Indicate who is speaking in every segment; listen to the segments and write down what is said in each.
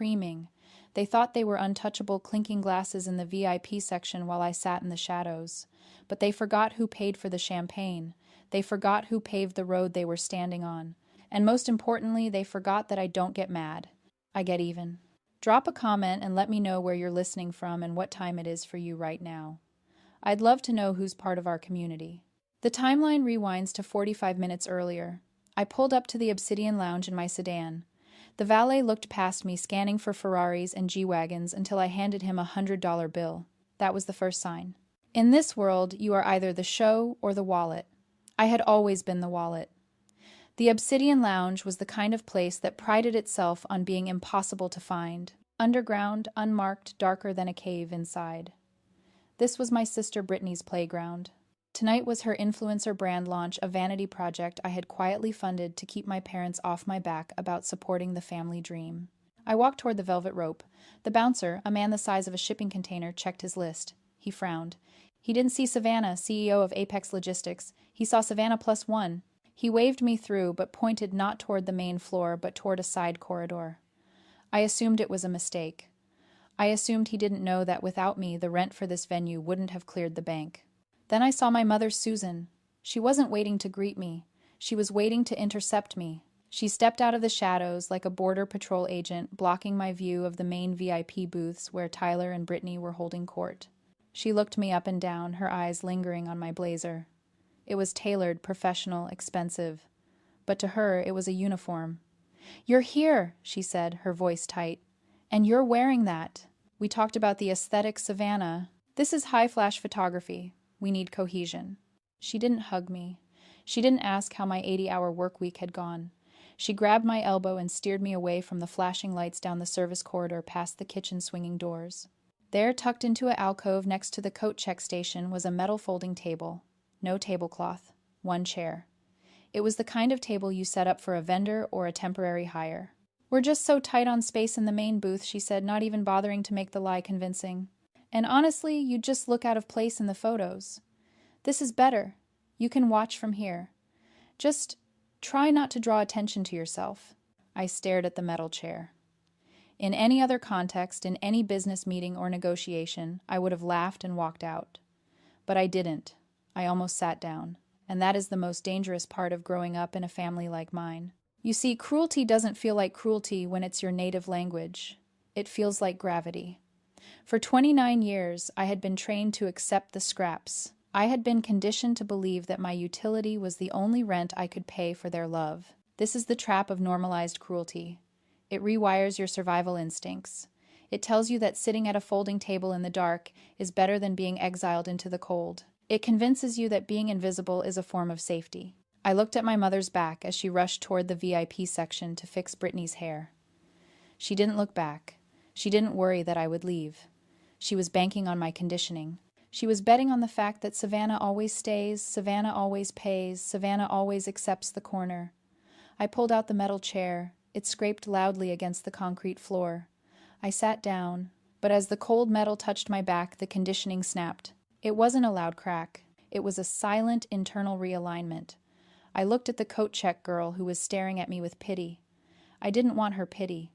Speaker 1: screaming. They thought they were untouchable, clinking glasses in the VIP section while I sat in the shadows. But they forgot who paid for the champagne. They forgot who paved the road they were standing on. And most importantly, they forgot that I don't get mad. I get even. Drop a comment and let me know where you're listening from and what time it is for you right now. I'd love to know who's part of our community. The timeline rewinds to 45 minutes earlier. I pulled up to the Obsidian Lounge in my sedan. The valet looked past me, scanning for Ferraris and G-Wagons until I handed him a $100 bill. That was the first sign. In this world, you are either the show or the wallet. I had always been the wallet. The Obsidian Lounge was the kind of place that prided itself on being impossible to find. Underground, unmarked, darker than a cave inside. This was my sister Brittany's playground. Tonight was her influencer brand launch, a vanity project I had quietly funded to keep my parents off my back about supporting the family dream. I walked toward the velvet rope. The bouncer, a man the size of a shipping container, checked his list. He frowned. He didn't see Savannah, CEO of Apex Logistics. He saw Savannah +1. He waved me through, but pointed not toward the main floor, but toward a side corridor. I assumed it was a mistake. I assumed he didn't know that without me, the rent for this venue wouldn't have cleared the bank. Then I saw my mother, Susan. She wasn't waiting to greet me. She was waiting to intercept me. She stepped out of the shadows like a border patrol agent, blocking my view of the main VIP booths where Tyler and Brittany were holding court. She looked me up and down, her eyes lingering on my blazer. It was tailored, professional, expensive. But to her, it was a uniform. "You're here," she said, her voice tight. "And you're wearing that." We talked about the aesthetic, Savannah. This is high-flash photography. We need cohesion. She didn't hug me. She didn't ask how my 80-hour work week had gone. She grabbed my elbow and steered me away from the flashing lights down the service corridor past the kitchen swinging doors. There, tucked into an alcove next to the coat check station, was a metal folding table. No tablecloth. One chair. It was the kind of table you set up for a vendor or a temporary hire. "We're just so tight on space in the main booth," she said, not even bothering to make the lie convincing. "And honestly, you just look out of place in the photos. This is better. You can watch from here. Just try not to draw attention to yourself." I stared at the metal chair. In any other context, in any business meeting or negotiation, I would have laughed and walked out. But I didn't. I almost sat down. And that is the most dangerous part of growing up in a family like mine. You see, cruelty doesn't feel like cruelty when it's your native language. It feels like gravity. For 29 years, I had been trained to accept the scraps. I had been conditioned to believe that my utility was the only rent I could pay for their love. This is the trap of normalized cruelty. It rewires your survival instincts. It tells you that sitting at a folding table in the dark is better than being exiled into the cold. It convinces you that being invisible is a form of safety. I looked at my mother's back as she rushed toward the VIP section to fix Brittany's hair. She didn't look back. She didn't worry that I would leave. She was banking on my conditioning. She was betting on the fact that Savannah always stays, Savannah always pays, Savannah always accepts the corner. I pulled out the metal chair. It scraped loudly against the concrete floor. I sat down, but as the cold metal touched my back, the conditioning snapped. It wasn't a loud crack. It was a silent internal realignment. I looked at the coat check girl who was staring at me with pity. I didn't want her pity.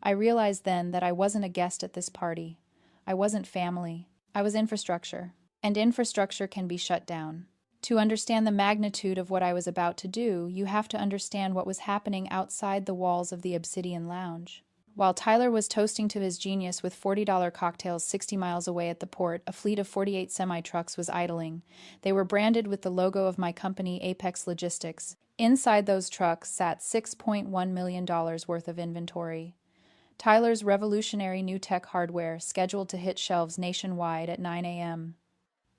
Speaker 1: I realized then that I wasn't a guest at this party. I wasn't family. I was infrastructure. And infrastructure can be shut down. To understand the magnitude of what I was about to do, you have to understand what was happening outside the walls of the Obsidian Lounge. While Tyler was toasting to his genius with $40 cocktails 60 miles away at the port, a fleet of 48 semi-trucks was idling. They were branded with the logo of my company, Apex Logistics. Inside those trucks sat $6.1 million worth of inventory. Tyler's revolutionary new tech hardware, scheduled to hit shelves nationwide at 9 a.m.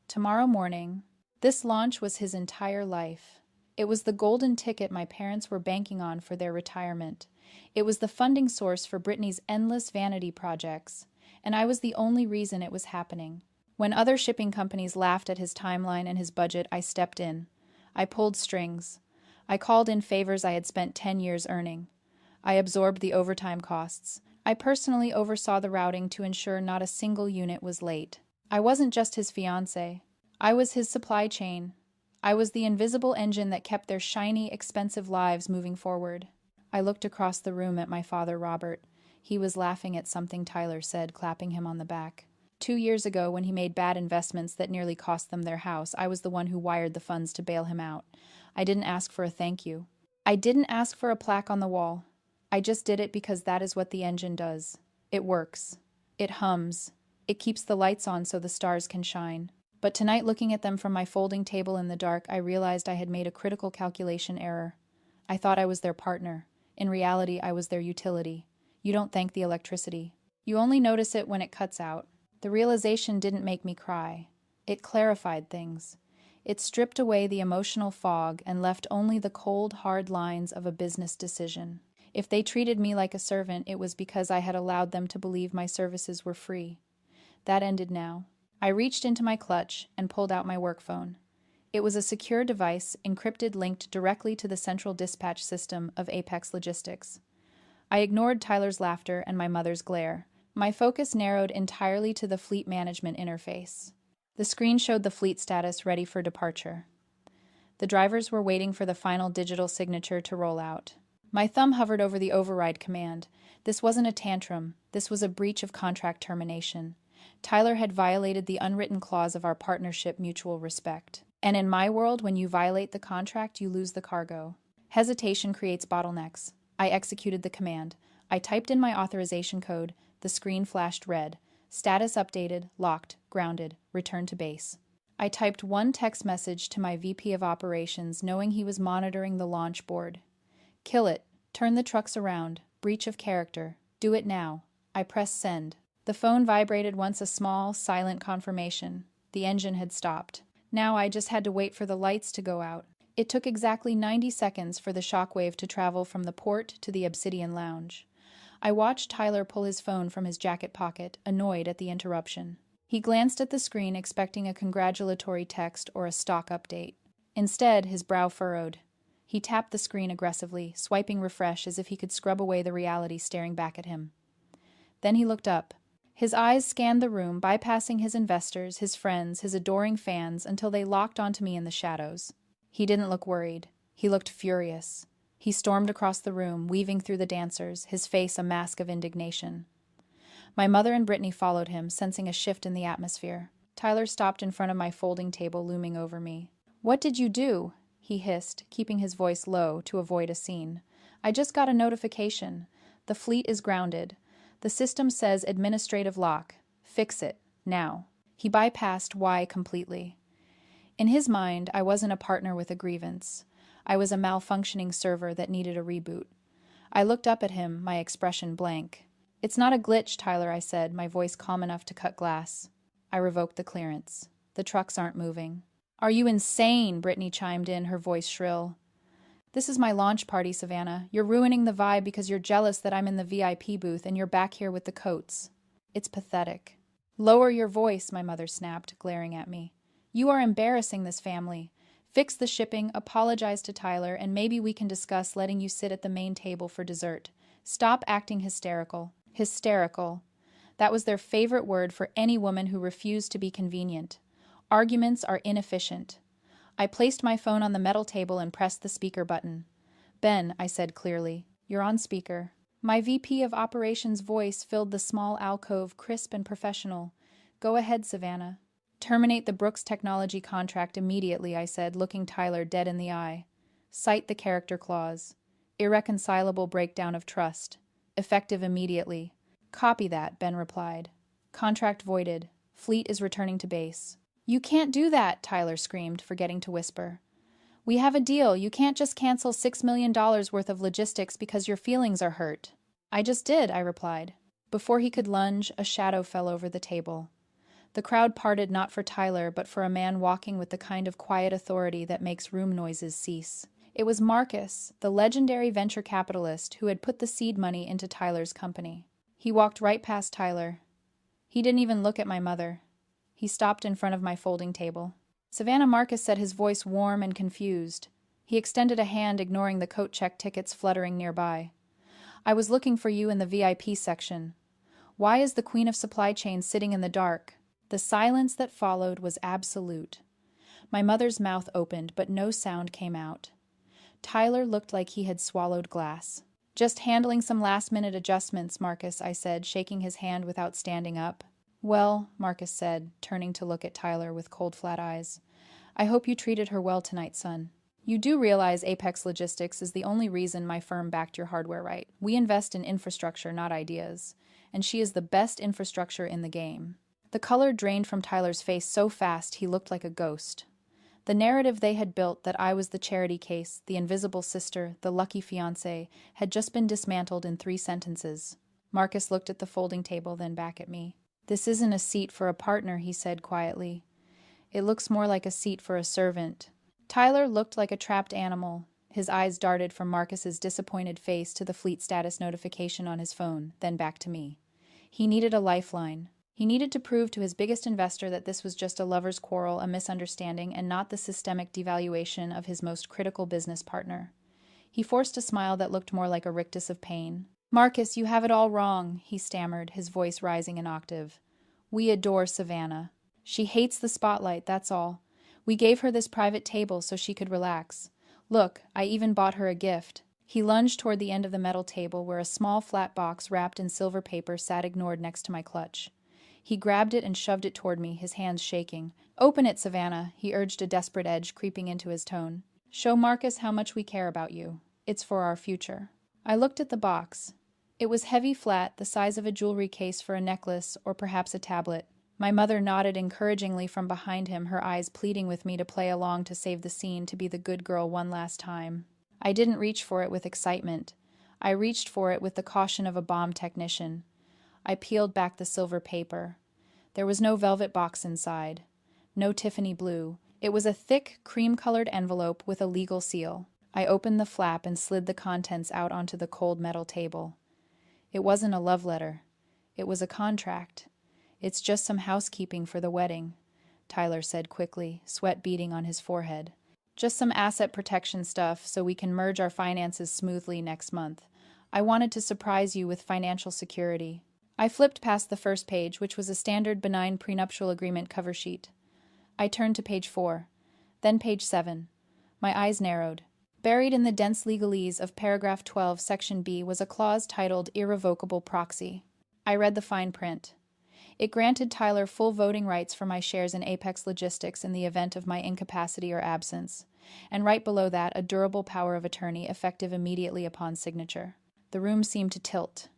Speaker 1: Tomorrow morning. This launch was his entire life. It was the golden ticket my parents were banking on for their retirement. It was the funding source for Brittany's endless vanity projects, and I was the only reason it was happening. When other shipping companies laughed at his timeline and his budget, I stepped in. I pulled strings. I called in favors I had spent 10 years earning. I absorbed the overtime costs. I personally oversaw the routing to ensure not a single unit was late. I wasn't just his fiancé. I was his supply chain. I was the invisible engine that kept their shiny, expensive lives moving forward. I looked across the room at my father, Robert. He was laughing at something Tyler said, clapping him on the back. 2 years ago, when he made bad investments that nearly cost them their house, I was the one who wired the funds to bail him out. I didn't ask for a thank you. I didn't ask for a plaque on the wall. I just did it because that is what the engine does. It works. It hums. It keeps the lights on so the stars can shine. But tonight, looking at them from my folding table in the dark, I realized I had made a critical calculation error. I thought I was their partner. In reality, I was their utility. You don't thank the electricity. You only notice it when it cuts out. The realization didn't make me cry. It clarified things. It stripped away the emotional fog and left only the cold, hard lines of a business decision. If they treated me like a servant, it was because I had allowed them to believe my services were free. That ended now. I reached into my clutch and pulled out my work phone. It was a secure device, encrypted, linked directly to the central dispatch system of Apex Logistics. I ignored Tyler's laughter and my mother's glare. My focus narrowed entirely to the fleet management interface. The screen showed the fleet status ready for departure. The drivers were waiting for the final digital signature to roll out. My thumb hovered over the override command. This wasn't a tantrum. This was a breach of contract termination. Tyler had violated the unwritten clause of our partnership, mutual respect. And in my world, when you violate the contract, you lose the cargo. Hesitation creates bottlenecks. I executed the command. I typed in my authorization code. The screen flashed red. Status updated, locked, grounded, return to base. I typed one text message to my VP of operations, knowing he was monitoring the launch board. Kill it. Turn the trucks around. Breach of character. Do it now. I pressed send. The phone vibrated once, a small, silent confirmation. The engine had stopped. Now I just had to wait for the lights to go out. It took exactly 90 seconds for the shockwave to travel from the port to the Obsidian Lounge. I watched Tyler pull his phone from his jacket pocket, annoyed at the interruption. He glanced at the screen, expecting a congratulatory text or a stock update. Instead, his brow furrowed. He tapped the screen aggressively, swiping refresh as if he could scrub away the reality staring back at him. Then he looked up. His eyes scanned the room, bypassing his investors, his friends, his adoring fans, until they locked onto me in the shadows. He didn't look worried. He looked furious. He stormed across the room, weaving through the dancers, his face a mask of indignation. My mother and Brittany followed him, sensing a shift in the atmosphere. Tyler stopped in front of my folding table, looming over me. "What did you do?" he hissed, keeping his voice low to avoid a scene. "I just got a notification. The fleet is grounded. The system says administrative lock. Fix it. Now." He bypassed why completely. In his mind, I wasn't a partner with a grievance. I was a malfunctioning server that needed a reboot. I looked up at him, my expression blank. "It's not a glitch, Tyler," I said, my voice calm enough to cut glass. I revoked the clearance. "The trucks aren't moving." "Are you insane?" Brittany chimed in, her voice shrill. "This is my launch party, Savannah. You're ruining the vibe because you're jealous that I'm in the VIP booth and you're back here with the coats. It's pathetic." "Lower your voice," my mother snapped, glaring at me. "You are embarrassing this family. Fix the shipping, apologize to Tyler, and maybe we can discuss letting you sit at the main table for dessert. Stop acting hysterical." Hysterical. That was their favorite word for any woman who refused to be convenient. Arguments are inefficient. I placed my phone on the metal table and pressed the speaker button. "Ben," I said clearly, "you're on speaker." My VP of Operations' voice filled the small alcove, crisp and professional. "Go ahead, Savannah." "Terminate the Brooks Technology contract immediately," I said, looking Tyler dead in the eye. "Cite the character clause. Irreconcilable breakdown of trust. Effective immediately." "Copy that," Ben replied. "Contract voided. Fleet is returning to base." "You can't do that," Tyler screamed, forgetting to whisper. "We have a deal. You can't just cancel $6 million worth of logistics because your feelings are hurt." "I just did," I replied. Before he could lunge, a shadow fell over the table. The crowd parted not for Tyler, but for a man walking with the kind of quiet authority that makes room noises cease. It was Marcus, the legendary venture capitalist who had put the seed money into Tyler's company. He walked right past Tyler. He didn't even look at my mother. He stopped in front of my folding table. "Savannah," Marcus said, his voice warm and confused. He extended a hand, ignoring the coat check tickets fluttering nearby. "I was looking for you in the VIP section. Why is the Queen of Supply Chain sitting in the dark?" The silence that followed was absolute. My mother's mouth opened, but no sound came out. Tyler looked like he had swallowed glass. Just handling some last-minute adjustments, Marcus, I said, shaking his hand without standing up. Well, Marcus said, turning to look at Tyler with cold, flat eyes. I hope you treated her well tonight, son. You do realize Apex Logistics is the only reason my firm backed your hardware, right? We invest in infrastructure, not ideas. And she is the best infrastructure in the game. The color drained from Tyler's face so fast he looked like a ghost. The narrative they had built that I was the charity case, the invisible sister, the lucky fiancé, had just been dismantled in 3 sentences. Marcus looked at the folding table, then back at me. This isn't a seat for a partner, he said quietly. It looks more like a seat for a servant. Tyler looked like a trapped animal. His eyes darted from Marcus's disappointed face to the fleet status notification on his phone, then back to me. He needed a lifeline. He needed to prove to his biggest investor that this was just a lover's quarrel, a misunderstanding, and not the systemic devaluation of his most critical business partner. He forced a smile that looked more like a rictus of pain. Marcus, you have it all wrong, he stammered, his voice rising an octave. We adore Savannah. She hates the spotlight, that's all. We gave her this private table so she could relax. Look, I even bought her a gift. He lunged toward the end of the metal table where a small flat box wrapped in silver paper sat ignored next to my clutch. He grabbed it and shoved it toward me, his hands shaking. Open it, Savannah, he urged, a desperate edge creeping into his tone. Show Marcus how much we care about you. It's for our future. I looked at the box. It was heavy, flat, the size of a jewelry case for a necklace or perhaps a tablet. My mother nodded encouragingly from behind him, her eyes pleading with me to play along, to save the scene, to be the good girl one last time. I didn't reach for it with excitement. I reached for it with the caution of a bomb technician. I peeled back the silver paper. There was no velvet box inside. No Tiffany blue. It was a thick, cream-colored envelope with a legal seal. I opened the flap and slid the contents out onto the cold metal table. It wasn't a love letter. It was a contract. It's just some housekeeping for the wedding, Tyler said quickly, sweat beading on his forehead. Just some asset protection stuff so we can merge our finances smoothly next month. I wanted to surprise you with financial security. I flipped past the first page, which was a standard benign prenuptial agreement cover sheet. I turned to page 4, then page 7. My eyes narrowed. Buried in the dense legalese of paragraph 12, section B, was a clause titled Irrevocable Proxy. I read the fine print. It granted Tyler full voting rights for my shares in Apex Logistics in the event of my incapacity or absence, and right below that, a durable power of attorney effective immediately upon signature. The room seemed to tilt.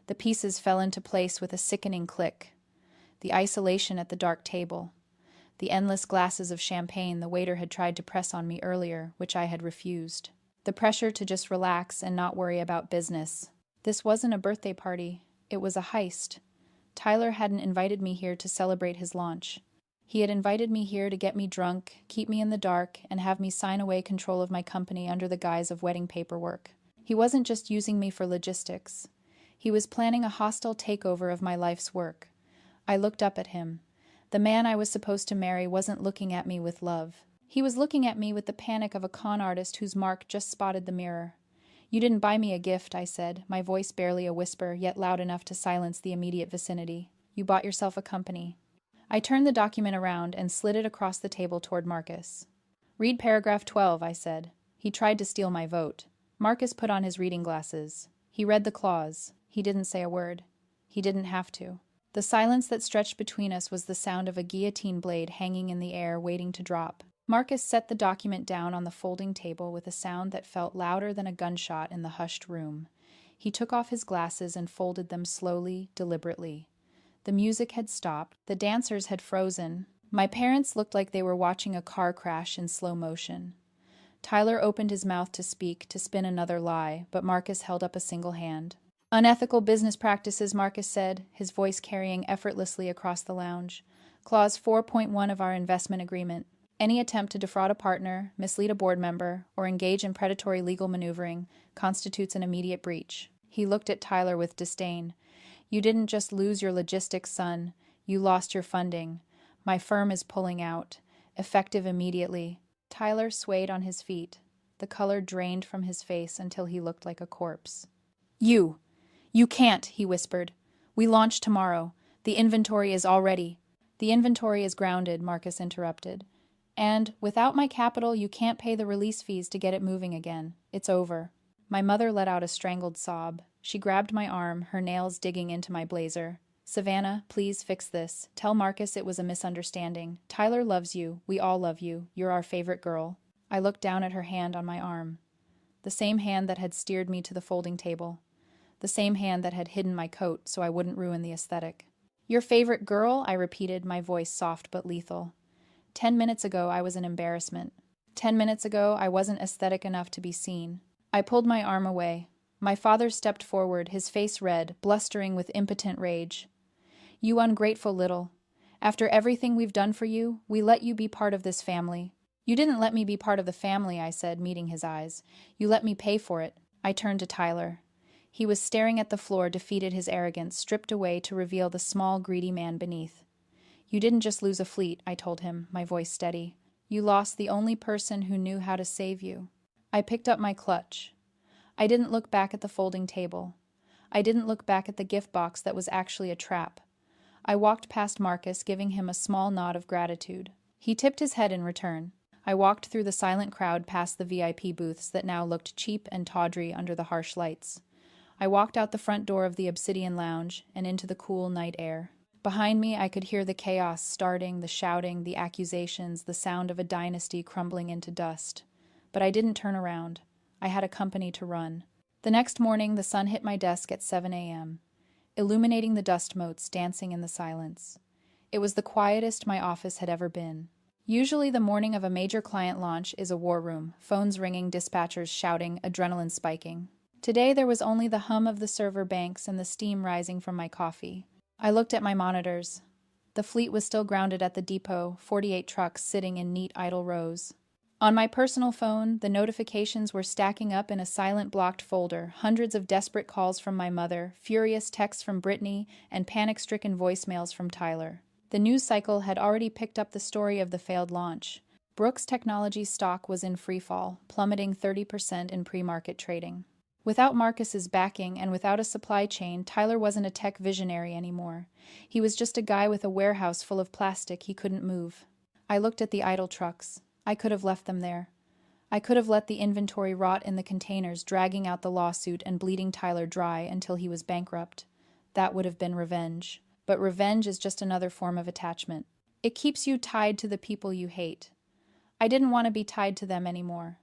Speaker 1: The pieces fell into place with a sickening click. The isolation at the dark table. The endless glasses of champagne the waiter had tried to press on me earlier, which I had refused. The pressure to just relax and not worry about business. This wasn't a birthday party. It was a heist. Tyler hadn't invited me here to celebrate his launch. He had invited me here to get me drunk, keep me in the dark, and have me sign away control of my company under the guise of wedding paperwork. He wasn't just using me for logistics. He was planning a hostile takeover of my life's work. I looked up at him. The man I was supposed to marry wasn't looking at me with love. He was looking at me with the panic of a con artist whose mark just spotted the mirror. You didn't buy me a gift, I said, my voice barely a whisper, yet loud enough to silence the immediate vicinity. You bought yourself a company. I turned the document around and slid it across the table toward Marcus. Read paragraph 12, I said. He tried to steal my vote. Marcus put on his reading glasses. He read the clause. He didn't say a word. He didn't have to. The silence that stretched between us was the sound of a guillotine blade hanging in the air, waiting to drop. Marcus set the document down on the folding table with a sound that felt louder than a gunshot in the hushed room. He took off his glasses and folded them slowly, deliberately. The music had stopped. The dancers had frozen. My parents looked like they were watching a car crash in slow motion. Tyler opened his mouth to speak, to spin another lie, but Marcus held up a single hand. Unethical business practices, Marcus said, his voice carrying effortlessly across the lounge. Clause 4.1 of our investment agreement. Any attempt to defraud a partner, mislead a board member, or engage in predatory legal maneuvering constitutes an immediate breach. He looked at Tyler with disdain. You didn't just lose your logistics, son. You lost your funding. My firm is pulling out. Effective immediately. Tyler swayed on his feet. The color drained from his face until he looked like a corpse. You can't, he whispered. We launch tomorrow. The inventory is all ready. The inventory is grounded, Marcus interrupted. And, without my capital, you can't pay the release fees to get it moving again. It's over. My mother let out a strangled sob. She grabbed my arm, her nails digging into my blazer. "Savannah, please fix this. Tell Marcus it was a misunderstanding. Tyler loves you. We all love you. You're our favorite girl." I looked down at her hand on my arm. The same hand that had steered me to the folding table. The same hand that had hidden my coat so I wouldn't ruin the aesthetic. "Your favorite girl?" I repeated, my voice soft but lethal. 10 minutes ago I was an embarrassment. 10 minutes ago I wasn't aesthetic enough to be seen. I pulled my arm away. My father stepped forward, his face red, blustering with impotent rage. "You ungrateful little. After everything we've done for you, we let you be part of this family." "You didn't let me be part of the family," I said, meeting his eyes. "You let me pay for it." I turned to Tyler. He was staring at the floor, defeated, his arrogance stripped away to reveal the small, greedy man beneath. "You didn't just lose a fleet," I told him, my voice steady. "You lost the only person who knew how to save you." I picked up my clutch. I didn't look back at the folding table. I didn't look back at the gift box that was actually a trap. I walked past Marcus, giving him a small nod of gratitude. He tipped his head in return. I walked through the silent crowd past the VIP booths that now looked cheap and tawdry under the harsh lights. I walked out the front door of the Obsidian Lounge and into the cool night air. Behind me, I could hear the chaos starting, the shouting, the accusations, the sound of a dynasty crumbling into dust. But I didn't turn around. I had a company to run. The next morning, the sun hit my desk at 7 a.m., illuminating the dust motes dancing in the silence. It was the quietest my office had ever been. Usually the morning of a major client launch is a war room, phones ringing, dispatchers shouting, adrenaline spiking. Today there was only the hum of the server banks and the steam rising from my coffee. I looked at my monitors. The fleet was still grounded at the depot, 48 trucks sitting in neat idle rows. On my personal phone, the notifications were stacking up in a silent blocked folder, hundreds of desperate calls from my mother, furious texts from Brittany, and panic-stricken voicemails from Tyler. The news cycle had already picked up the story of the failed launch. Brooks Technology's stock was in freefall, plummeting 30% in pre-market trading. Without Marcus's backing and without a supply chain, Tyler wasn't a tech visionary anymore. He was just a guy with a warehouse full of plastic he couldn't move. I looked at the idle trucks. I could have left them there. I could have let the inventory rot in the containers, dragging out the lawsuit and bleeding Tyler dry until he was bankrupt. That would have been revenge. But revenge is just another form of attachment. It keeps you tied to the people you hate. I didn't want to be tied to them anymore.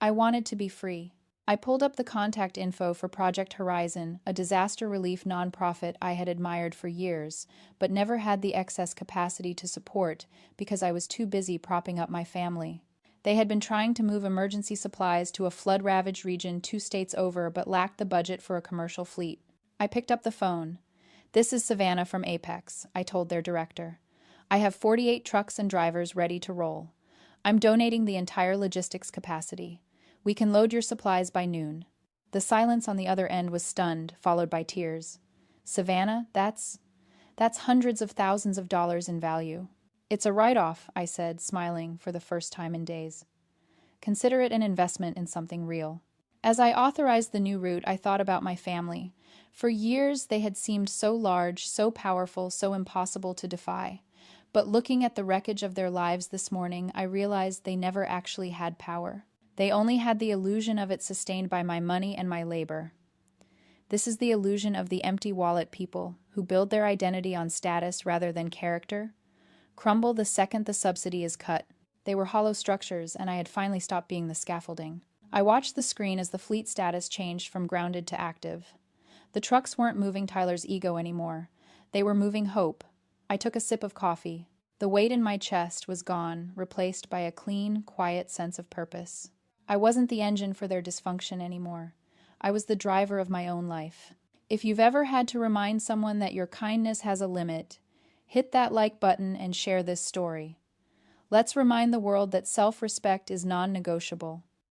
Speaker 1: I wanted to be free. I pulled up the contact info for Project Horizon, a disaster relief nonprofit I had admired for years, but never had the excess capacity to support because I was too busy propping up my family. They had been trying to move emergency supplies to a flood-ravaged region 2 states over but lacked the budget for a commercial fleet. I picked up the phone. "This is Savannah from Apex," I told their director. "I have 48 trucks and drivers ready to roll. I'm donating the entire logistics capacity. We can load your supplies by noon." The silence on the other end was stunned, followed by tears. "Savannah, that's hundreds of thousands of dollars in value." "It's a write-off," I said, smiling for the first time in days. "Consider it an investment in something real." As I authorized the new route, I thought about my family. For years, they had seemed so large, so powerful, so impossible to defy. But looking at the wreckage of their lives this morning, I realized they never actually had power. They only had the illusion of it sustained by my money and my labor. This is the illusion of the empty wallet people, who build their identity on status rather than character. Crumble the second the subsidy is cut. They were hollow structures, and I had finally stopped being the scaffolding. I watched the screen as the fleet status changed from grounded to active. The trucks weren't moving Tyler's ego anymore. They were moving hope. I took a sip of coffee. The weight in my chest was gone, replaced by a clean, quiet sense of purpose. I wasn't the engine for their dysfunction anymore. I was the driver of my own life. If you've ever had to remind someone that your kindness has a limit, hit that like button and share this story. Let's remind the world that self-respect is non-negotiable.